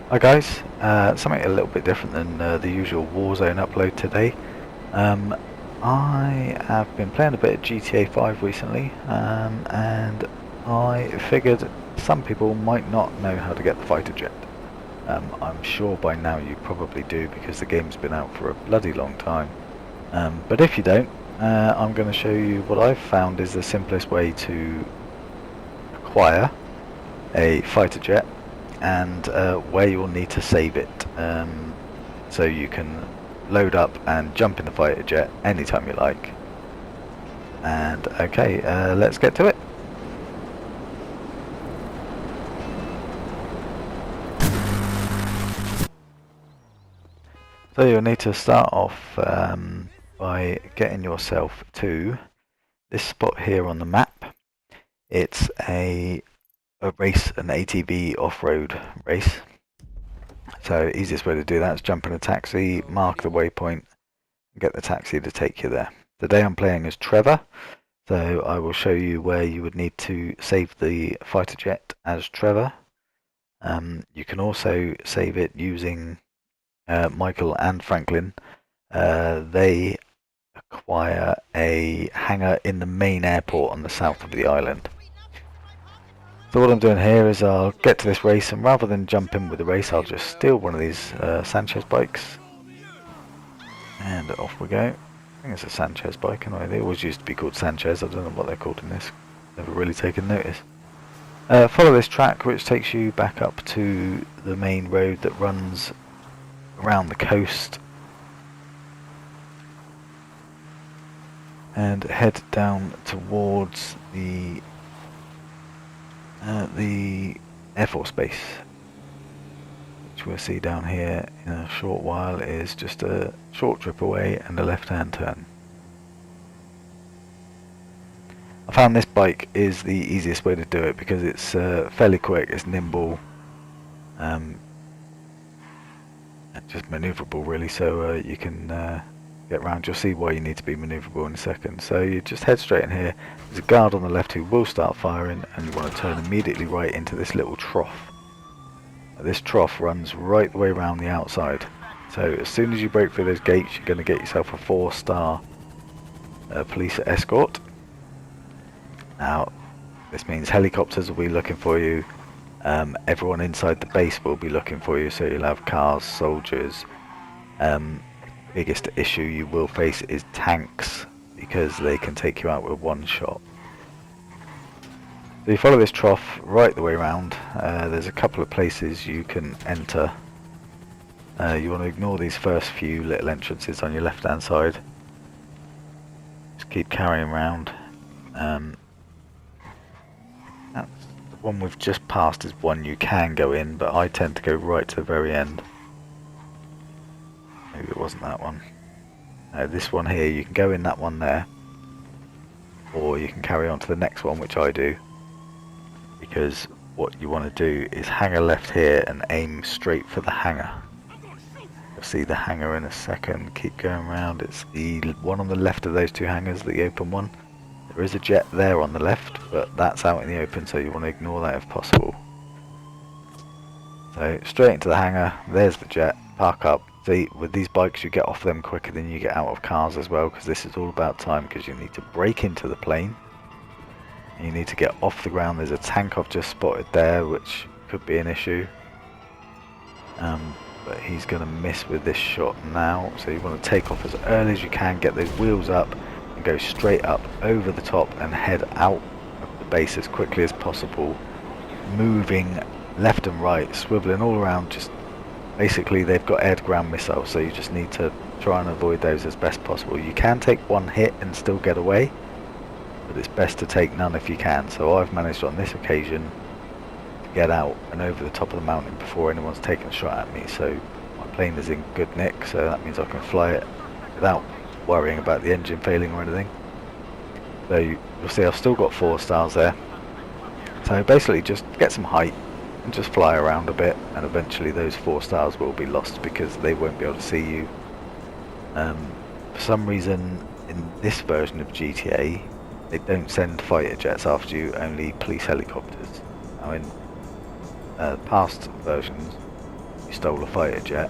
Hi guys, something a little bit different than the usual Warzone upload today. Um, I have been playing a bit of GTA 5 recently, and I figured some people might not know how to get the fighter jet. I'm sure by now you probably do because the game's been out for a bloody long time. But if you don't, I'm going to show you what I've found is the simplest way to acquire a fighter jet and where you'll need to save it, so you can load up and jump in the fighter jet anytime you like. And okay, let's get to it. So you'll need to start off by getting yourself to this spot here on the map. It's a race, an ATV off-road race. So easiest way to do that is jump in a taxi, mark the waypoint, and get the taxi to take you there. Today I'm playing as Trevor, so I will show you where you would need to save the fighter jet as Trevor. You can also save it using Michael and Franklin. They acquire a hangar in the main airport on the south of the island. So what I'm doing here is I'll get to this race, and rather than jump in with the race, I'll just steal one of these Sanchez bikes. And off we go. I think it's a Sanchez bike anyway. They always used to be called Sanchez. I don't know what they're called in this. Never really taken notice. Follow this track which takes you back up to the main road that runs around the coast. And head down towards the Air Force Base, which we'll see down here in a short while is just a short trip away and a left-hand turn. I found this bike is the easiest way to do it because it's fairly quick, it's nimble, and just manoeuvrable really, so you can get around. You'll see why you need to be manoeuvrable in a second. So you just head straight in here. There's a guard on the left who will start firing, and you want to turn immediately right into this little trough. This trough runs right the way around the outside. So as soon as you break through those gates, you're going to get yourself a 4-star police escort. Now, this means helicopters will be looking for you. Everyone inside the base will be looking for you, so you'll have cars, soldiers. Biggest issue you will face is tanks, because they can take you out with one shot. So you follow this trough right the way around. There's a couple of places you can enter. You want to ignore these first few little entrances on your left hand side. Just keep carrying around. That's the one we've just passed is one you can go in, but I tend to go right to the very end. Maybe it wasn't that one. No, this one here, you can go in that one there, or you can carry on to the next one, which I do, because what you want to do is hang a left here and aim straight for the hangar. You'll see the hangar in a second. Keep going around. It's the one on the left of those two hangars, the open one. There is a jet there on the left, but that's out in the open, so you want to ignore that if possible. So straight into the hangar, there's the jet, park up. See, with these bikes you get off them quicker than you get out of cars as well, because this is all about time, because you need to break into the plane. You need to get off the ground. There's a tank I've just spotted there, which could be an issue. But he's going to miss with this shot now, so you want to take off as early as you can, get those wheels up, and go straight up over the top and head out of the base as quickly as possible, moving left and right, swiveling all around. Just basically they've got air-to-ground missiles, so you just need to try and avoid those as best possible. You can take one hit and still get away, but it's best to take none if you can. So I've managed on this occasion to get out and over the top of the mountain before anyone's taken a shot at me, so my plane is in good nick, so that means I can fly it without worrying about the engine failing or anything. So you'll see I've still got 4 stars there. So basically just get some height and just fly around a bit, and eventually those 4 stars will be lost because they won't be able to see you. For some reason in this version of GTA they don't send fighter jets after you, only police helicopters. Now in past versions stole a fighter jet,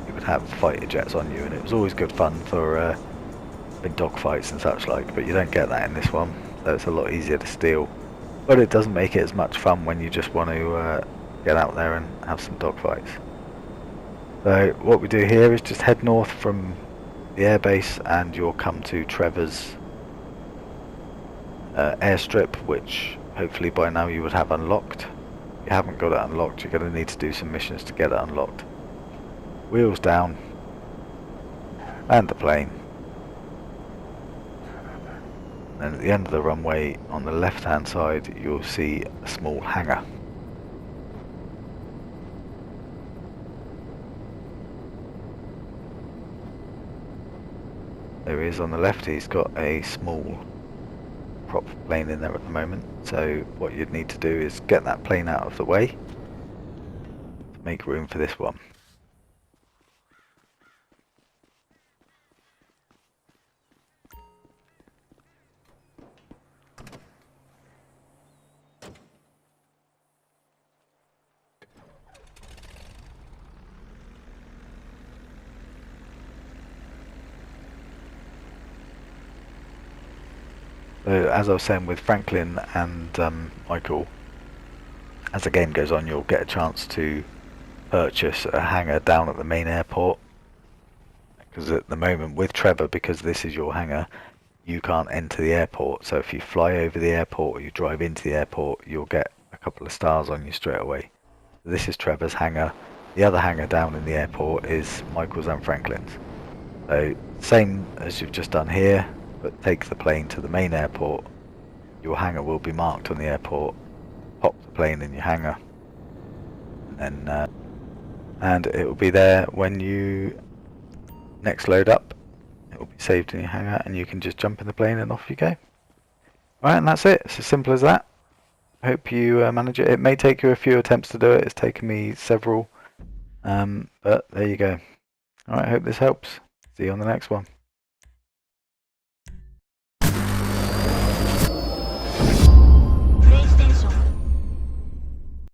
you would have fighter jets on you, and it was always good fun for big dogfights and such like, but you don't get that in this one, so it's a lot easier to steal. But it doesn't make it as much fun when you just want to get out there and have some dogfights. So what we do here is just head north from the airbase and you'll come to Trevor's airstrip, which hopefully by now you would have unlocked. If you haven't got it unlocked, you're going to need to do some missions to get it unlocked. Wheels down, land the plane, and at the end of the runway on the left hand side you'll see a small hangar. There he is on the left. He's got a small prop plane in there at the moment, so what you'd need to do is get that plane out of the way to make room for this one. So as I was saying, with Franklin and Michael, as the game goes on you'll get a chance to purchase a hangar down at the main airport, because at the moment with Trevor, because this is your hangar, you can't enter the airport, so if you fly over the airport or you drive into the airport you'll get a couple of stars on you straight away. This is Trevor's hangar. The other hangar down in the airport is Michael's and Franklin's. So same as you've just done here, but take the plane to the main airport. Your hangar will be marked on the airport. Pop the plane in your hangar, and then and it will be there when you next load up. It will be saved in your hangar, and you can just jump in the plane and off you go. Right, and that's it. It's as simple as that. Hope you manage it. It may take you a few attempts to do it. It's taken me several, but there you go. Alright, hope this helps. See you on the next one.